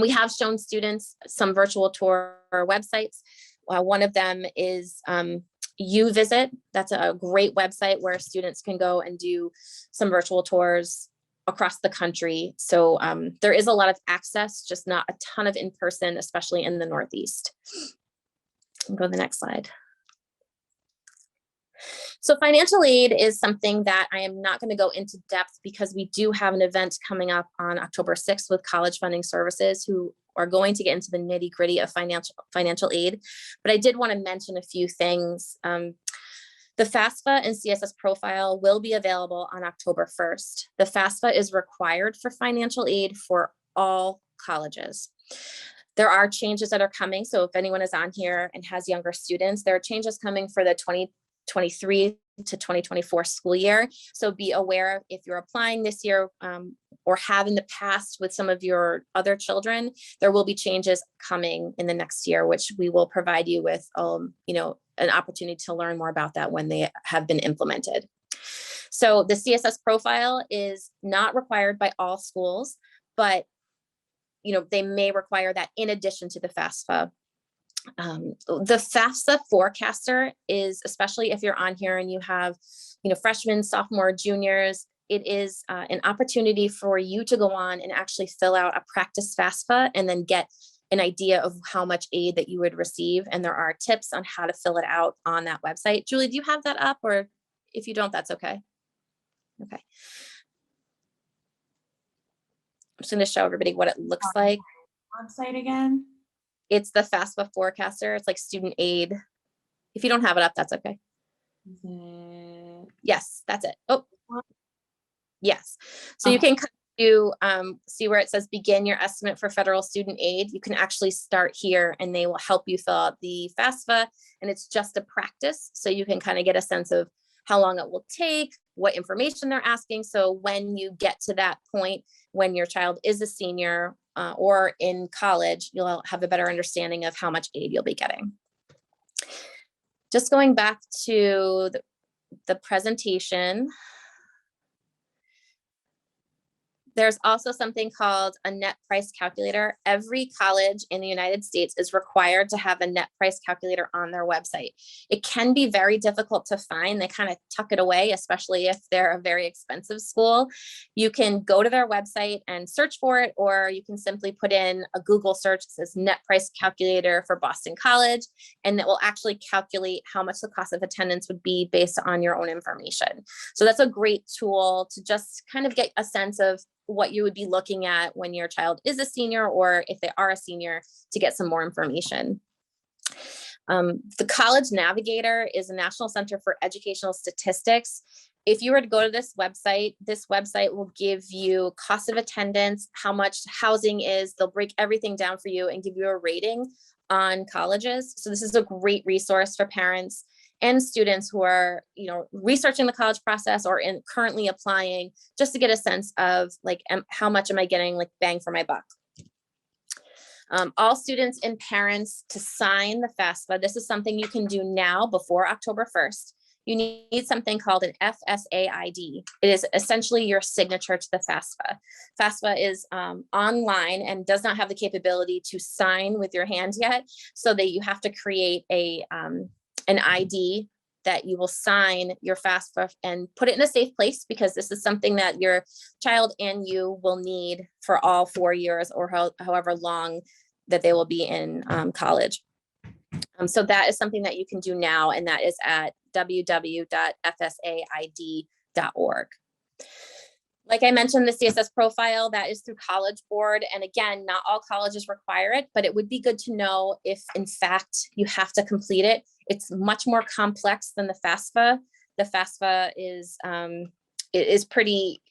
We have shown students some virtual tour websites. One of them is UVisit. That's a great website where students can go and do some virtual tours across the country. So there is a lot of access, just not a ton of in-person, especially in the Northeast. Go to the next slide. So financial aid is something that I am not going to go into depth because we do have an event coming up on October 6th with College Funding Services, who are going to get into the nitty gritty of financial aid. But I did want to mention a few things. The FAFSA and CSS profile will be available on October 1st. The FAFSA is required for financial aid for all colleges. There are changes that are coming. So if anyone is on here and has younger students, there are changes coming for the 2023 to 2024 school year. So be aware if you're applying this year or have in the past with some of your other children, there will be changes coming in the next year, which we will provide you with, an opportunity to learn more about that when they have been implemented. So the CSS profile is not required by all schools, but they may require that in addition to the FAFSA. The FAFSA forecaster is, especially if you're on here and you have, freshmen, sophomore, juniors, it is an opportunity for you to go on and actually fill out a practice FAFSA and then get an idea of how much aid that you would receive. And there are tips on how to fill it out on that website. Julie, do you have that up? Or if you don't, that's okay. Okay. I'm just going to show everybody what it looks like. Website again? It's the FAFSA forecaster. It's like student aid. If you don't have it up, that's okay. Yes, that's it. Oh, yes. So you can come to see where it says begin your estimate for federal student aid. You can actually start here and they will help you fill out the FAFSA, and it's just a practice. So you can kind of get a sense of how long it will take, what information they're asking. So when you get to that point, when your child is a senior or in college, you'll have a better understanding of how much aid you'll be getting. Just going back to the presentation. There's also something called a net price calculator. Every college in the United States is required to have a net price calculator on their website. It can be very difficult to find. They kind of tuck it away, especially if they're a very expensive school. You can go to their website and search for it, or you can simply put in a Google search that says net price calculator for Boston College, and it will actually calculate how much the cost of attendance would be based on your own information. So that's a great tool to just kind of get a sense of what you would be looking at when your child is a senior, or if they are a senior, to get some more information. The College Navigator is a National Center for Educational Statistics. If you were to go to this website will give you cost of attendance, how much housing is. They'll break everything down for you and give you a rating on colleges. So this is a great resource for parents and students who are, researching the college process or currently applying, just to get a sense of like, how much am I getting like bang for my buck. All students and parents to sign the FAFSA. This is something you can do now before October 1st. You need something called an FSA ID. It is essentially your signature to the FAFSA. FAFSA is online and does not have the capability to sign with your hand yet, so that you have to create an ID that you will sign your FAFSA and put it in a safe place, because this is something that your child and you will need for all 4 years or however long that they will be in college. So that is something that you can do now, and that is at www.fsaid.org. Like I mentioned, the CSS profile, that is through College Board. And again, not all colleges require it, but it would be good to know if in fact you have to complete it. It's much more complex than the FAFSA. The FAFSA is pretty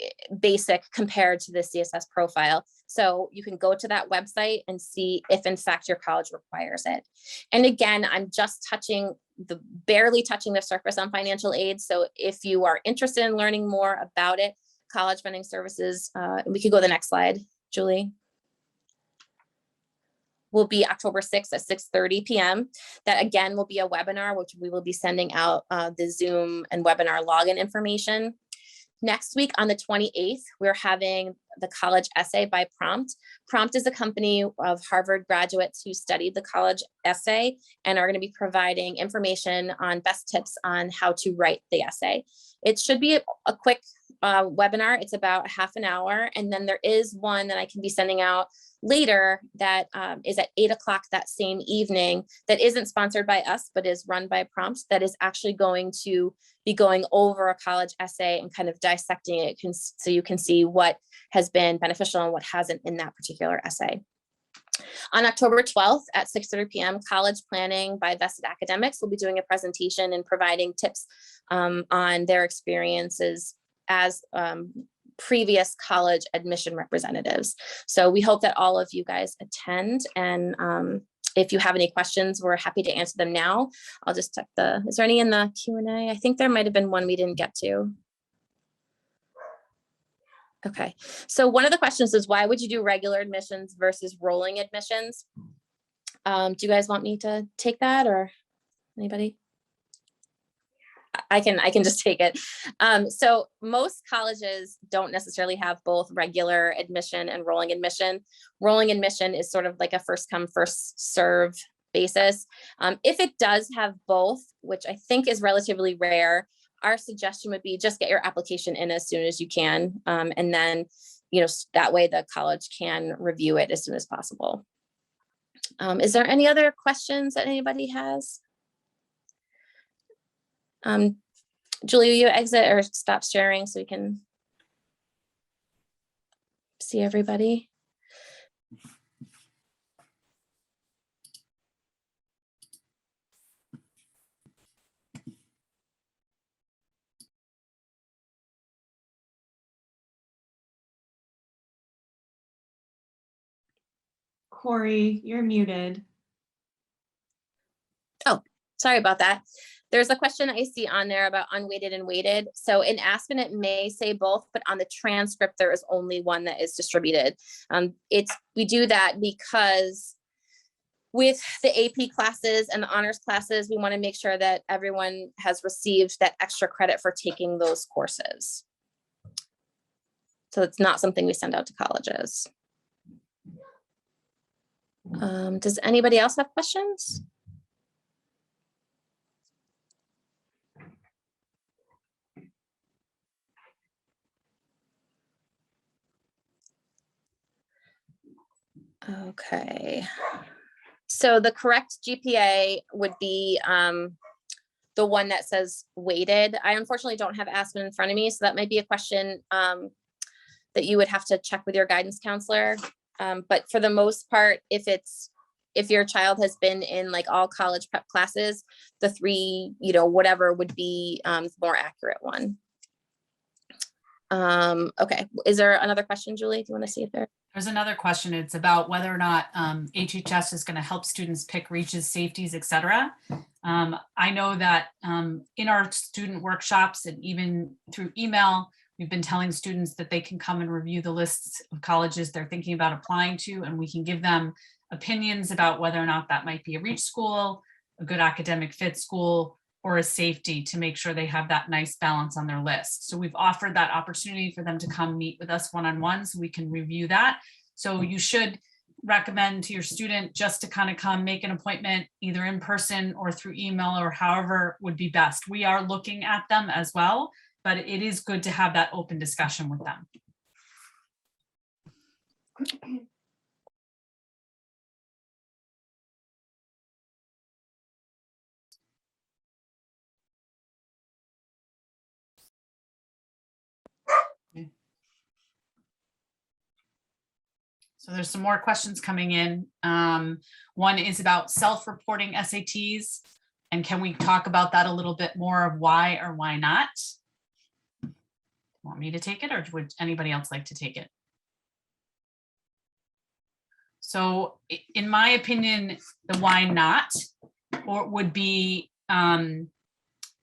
basic compared to the CSS profile. So you can go to that website and see if in fact your college requires it. And again, I'm just barely touching the surface on financial aid. So if you are interested in learning more about it, college funding services, we could go to the next slide, Julie. Will be October 6th at 6:30 p.m. That again will be a webinar, which we will be sending out the Zoom and webinar login information. Next week on the 28th, we're having the college essay by Prompt. Prompt is a company of Harvard graduates who studied the college essay and are going to be providing information on best tips on how to write the essay. It should be a quick webinar. It's about half an hour. And then there is one that I can be sending out later that is at 8 o'clock that same evening, that isn't sponsored by us, but is run by Prompt, that is actually going to be going over a college essay and kind of dissecting it so you can see what has been beneficial and what hasn't in that particular essay. On October 12th at 6:30 p.m., College Planning by Vested Academics will be doing a presentation and providing tips on their experiences as previous college admission representatives. So we hope that all of you guys attend, and if you have any questions, we're happy to answer them now. I'll just check is there any in the Q&A? I think there might've been one we didn't get to. Okay, so one of the questions is, why would you do regular admissions versus rolling admissions? Do you guys want me to take that, or anybody? I can just take it. So most colleges don't necessarily have both regular admission and rolling admission. Rolling admission is sort of like a first come, first serve basis. If it does have both, which I think is relatively rare, our suggestion would be just get your application in as soon as you can. And then, that way the college can review it as soon as possible. Is there any other questions that anybody has? Julie, will you exit or stop sharing so we can see everybody? Corey, you're muted. Oh, sorry about that. There's a question I see on there about unweighted and weighted. So in Aspen, it may say both, but on the transcript, there is only one that is distributed. We do that because with the AP classes and the honors classes, we want to make sure that everyone has received that extra credit for taking those courses. So it's not something we send out to colleges. Does anybody else have questions? Okay, so the correct GPA would be the one that says weighted. I unfortunately don't have Aspen in front of me, so that might be a question that you would have to check with your guidance counselor. But for the most part, if your child has been in like all college prep classes, the 3, whatever would be more accurate one. Okay, is there another question, Julie? Do you want to see if There's another question. It's about whether or not HHS is going to help students pick reaches, safeties, etc. I know that in our student workshops and even through email, we've been telling students that they can come and review the lists of colleges they're thinking about applying to, and we can give them opinions about whether or not that might be a reach school, a good academic fit school, or a safety, to make sure they have that nice balance on their list. So we've offered that opportunity for them to come meet with us one-on-one so we can review that. So you should recommend to your student just to kind of come make an appointment either in person or through email, or however would be best. We are looking at them as well, but it is good to have that open discussion with them. So there's some more questions coming in. One is about self-reporting SATs. And can we talk about that a little bit more of why or why not? Want me to take it, or would anybody else like to take it? So in my opinion, the why not or would be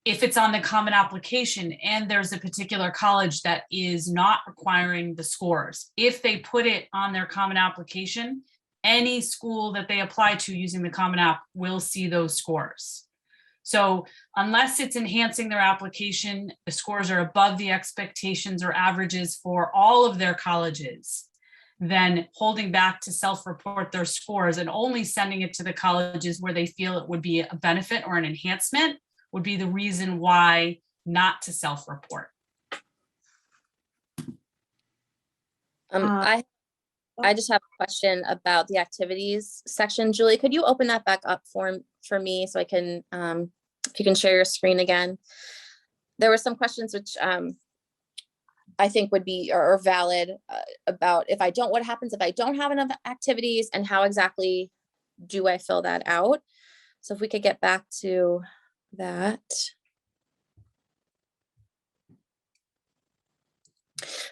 if it's on the common application and there's a particular college that is not requiring the scores. If they put it on their common application, any school that they apply to using the common app will see those scores. So unless it's enhancing their application, the scores are above the expectations or averages for all of their colleges, then holding back to self-report their scores and only sending it to the colleges where they feel it would be a benefit or an enhancement would be the reason why not to self-report. I just have a question about the activities section. Julie, could you open that back up for me so I can, if you can share your screen again? There were some questions which I think would be or valid about what happens if I don't have enough activities and how exactly do I fill that out? So if we could get back to that.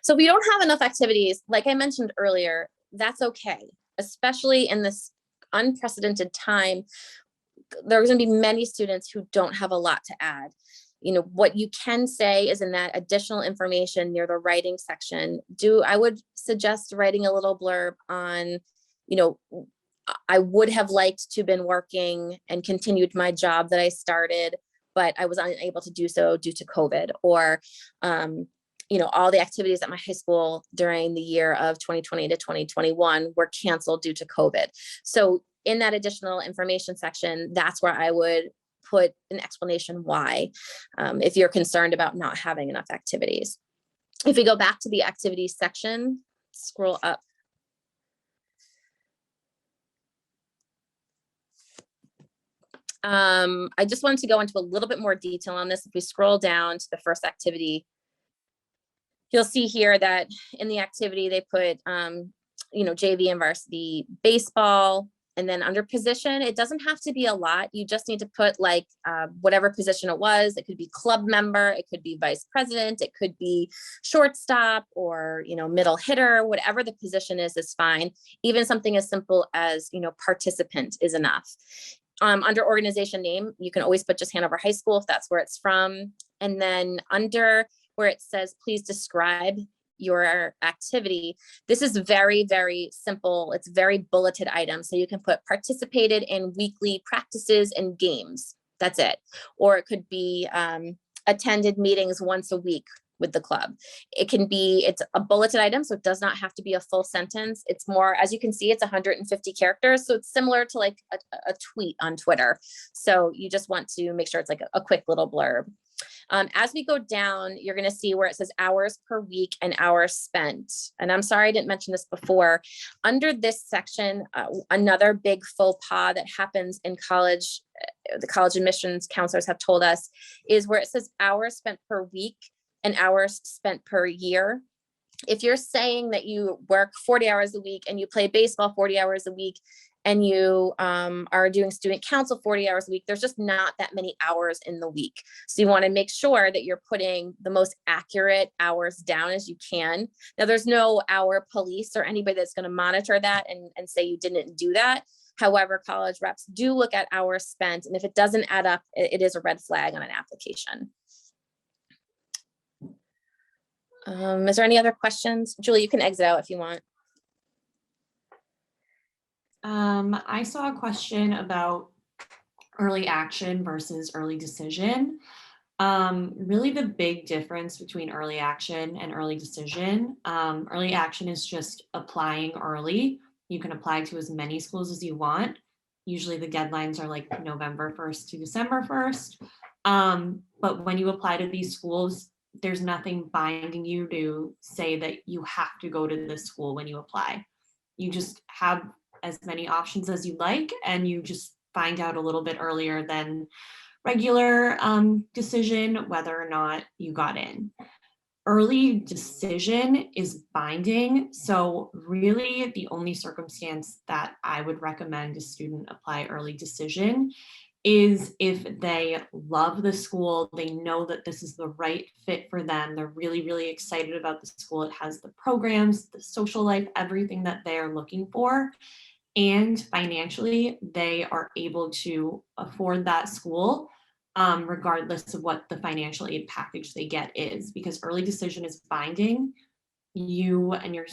So if we don't have enough activities, like I mentioned earlier, that's okay, especially in this unprecedented time. There's going to be many students who don't have a lot to add. You know, what you can say is in that additional information near the writing section, I would suggest writing a little blurb on, you know, I would have liked to have been working and continued my job that I started, but I was unable to do so due to COVID, or, you know, all the activities at my high school during the year of 2020 to 2021 were canceled due to COVID. So in that additional information section, that's where I would put an explanation why, if you're concerned about not having enough activities. If we go back to the activities section, scroll up. I just wanted to go into a little bit more detail on this. If we scroll down to the first activity, you'll see here that in the activity they put, you know, JV and varsity baseball. And then under position, it doesn't have to be a lot. You just need to put like whatever position it was. It could be club member, it could be vice president, it could be shortstop, or, you know, middle hitter, whatever the position is fine. Even something as simple as, you know, participant is enough. Under organization name, you can always put just Hanover High School if that's where it's from. And then under where it says, please describe your activity, this is very, very simple. It's very bulleted items. So you can put participated in weekly practices and games. That's it. Or it could be attended meetings once a week with the club. It's a bulleted item, so it does not have to be a full sentence. It's more, as you can see, it's 150 characters. So it's similar to like a tweet on Twitter. So you just want to make sure it's like a quick little blurb. As we go down, you're going to see where it says hours per week and hours spent. And I'm sorry I didn't mention this before. Under this section, another big faux pas that happens in college, the college admissions counselors have told us, is where it says hours spent per week and hours spent per year. If you're saying that you work 40 hours a week and you play baseball 40 hours a week, and you are doing student council 40 hours a week, there's just not that many hours in the week. So you want to make sure that you're putting the most accurate hours down as you can. Now, there's no hour police or anybody that's going to monitor that and say you didn't do that. However, college reps do look at hours spent, and if it doesn't add up, it is a red flag on an application. Is there any other questions? Julie, you can exit out if you want. I saw a question about early action versus early decision. Really the big difference between early action and early decision. Early action is just applying early. You can apply to as many schools as you want. Usually the deadlines are like November 1st to December 1st. But when you apply to these schools, there's nothing binding you to say that you have to go to this school when you apply. You just have as many options as you like, and you just find out a little bit earlier than regular decision whether or not you got in. early decision is binding. So really the only circumstance that I would recommend a student apply early decision is if they love the school, they know that this is the right fit for them. They're really, really excited about the school. It has the programs, the social life, everything that they're looking for. And financially, they are able to afford that school, regardless of what the financial aid package they get is, because early decision is binding. You and your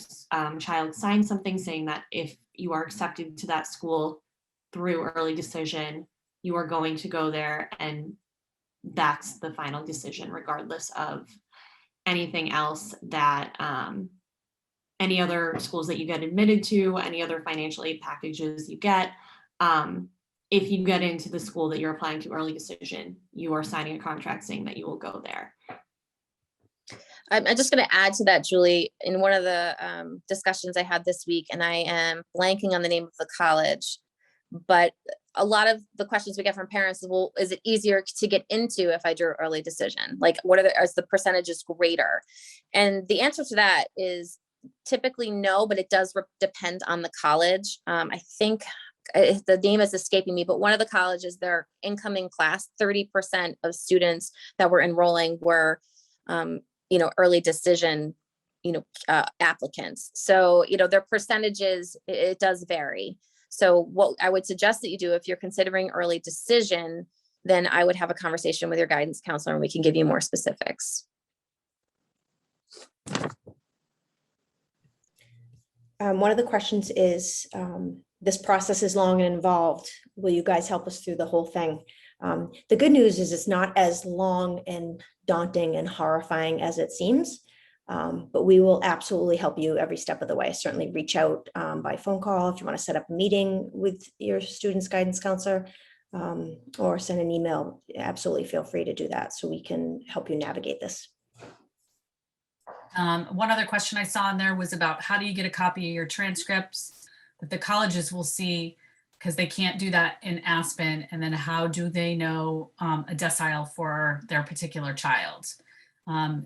child sign something saying that if you are accepted to that school through early decision, you are going to go there, and that's the final decision, regardless of anything else that any other schools that you get admitted to, any other financial aid packages you get. If you get into the school that you're applying to early decision, you are signing a contract saying that you will go there. I'm just going to add to that, Julie, in one of the discussions I had this week, and I am blanking on the name of the college, but a lot of the questions we get from parents is, well, is it easier to get into if I do early decision? Like, is the percentages greater? And the answer to that is typically no, but it does depend on the college. I think the name is escaping me, but one of the colleges, their incoming class, 30% of students that were enrolling were, early decision, applicants. So, their percentages, it does vary. So what I would suggest that you do if you're considering early decision, then I would have a conversation with your guidance counselor and we can give you more specifics. One of the questions is, this process is long and involved. Will you guys help us through the whole thing? The good news is it's not as long and daunting and horrifying as it seems, but we will absolutely help you every step of the way. Certainly reach out by phone call if you want to set up a meeting with your student's guidance counselor, or send an email. Absolutely feel free to do that so we can help you navigate this. One other question I saw in there was about how do you get a copy of your transcripts that the colleges will see, because they can't do that in Aspen. And then how do they know a decile for their particular child?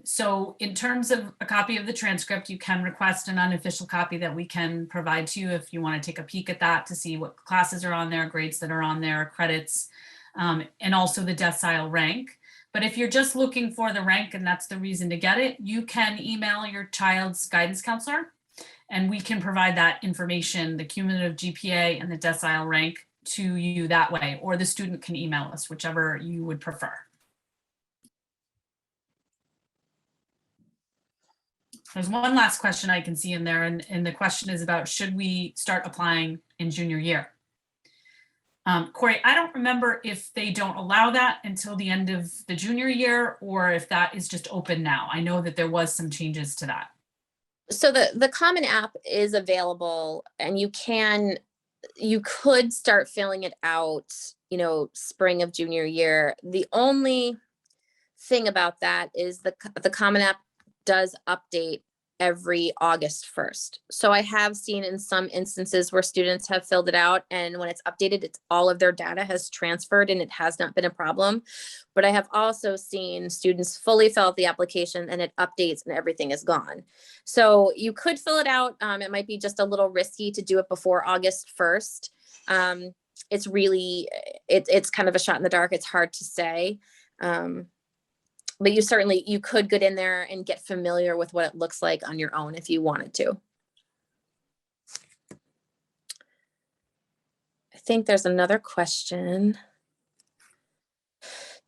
So in terms of a copy of the transcript, you can request an unofficial copy that we can provide to you if you want to take a peek at that to see what classes are on there, grades that are on there, credits, and also the decile rank. But if you're just looking for the rank and that's the reason to get it, you can email your child's guidance counselor and we can provide that information, the cumulative GPA and the decile rank, to you that way, or the student can email us, whichever you would prefer. There's one last question I can see in there, and the question is about, should we start applying in junior year? Corey, I don't remember if they don't allow that until the end of the junior year or if that is just open now. I know that there was some changes to that. So the Common App is available and you could start filling it out, spring of junior year. The only thing about that is the Common App does update every August 1st. So I have seen in some instances where students have filled it out and when it's updated, all of their data has transferred and it has not been a problem. But I have also seen students fully fill out the application and it updates and everything is gone. So you could fill it out. It might be just a little risky to do it before August 1st. It's really, it's kind of a shot in the dark. It's hard to say. But you could get in there and get familiar with what it looks like on your own if you wanted to. I think there's another question.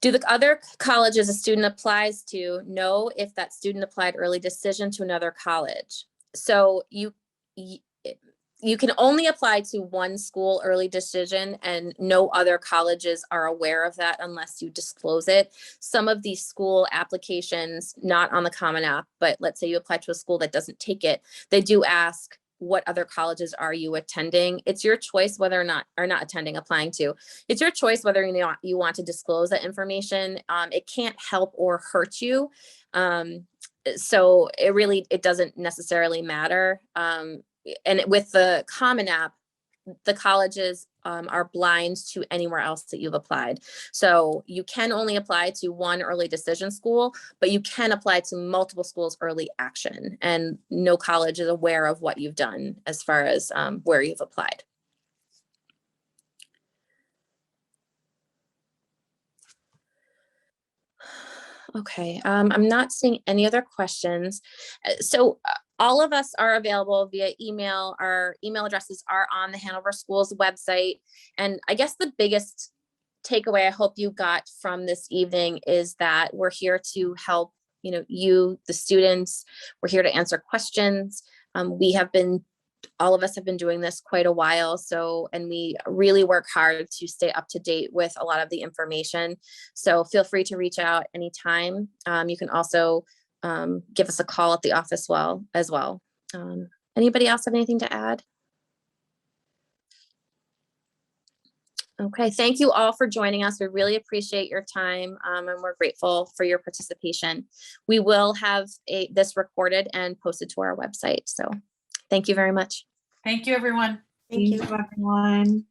Do the other colleges a student applies to know if that student applied early decision to another college? So you can only apply to one school early decision and no other colleges are aware of that unless you disclose it. Some of these school applications, not on the Common App, but let's say you apply to a school that doesn't take it, they do ask, what other colleges are you attending? It's your choice whether or not applying to. It's your choice whether you want to disclose that information. It can't help or hurt you. So it doesn't necessarily matter. And with the Common App, the colleges are blind to anywhere else that you've applied. So you can only apply to one early decision school, but you can apply to multiple schools early action, and no college is aware of what you've done as far as where you've applied. Okay, I'm not seeing any other questions. So all of us are available via email. Our email addresses are on the Hanover Schools website. And I guess the biggest takeaway I hope you got from this evening is that we're here to help, you, the students. We're here to answer questions. All of us have been doing this quite a while. And we really work hard to stay up to date with a lot of the information. So feel free to reach out anytime. You can also give us a call at the office as well. Anybody else have anything to add? Okay, thank you all for joining us. We really appreciate your time, and we're grateful for your participation. We will have this recorded and posted to our website. So thank you very much. Thank you, everyone. Thank you. Everyone.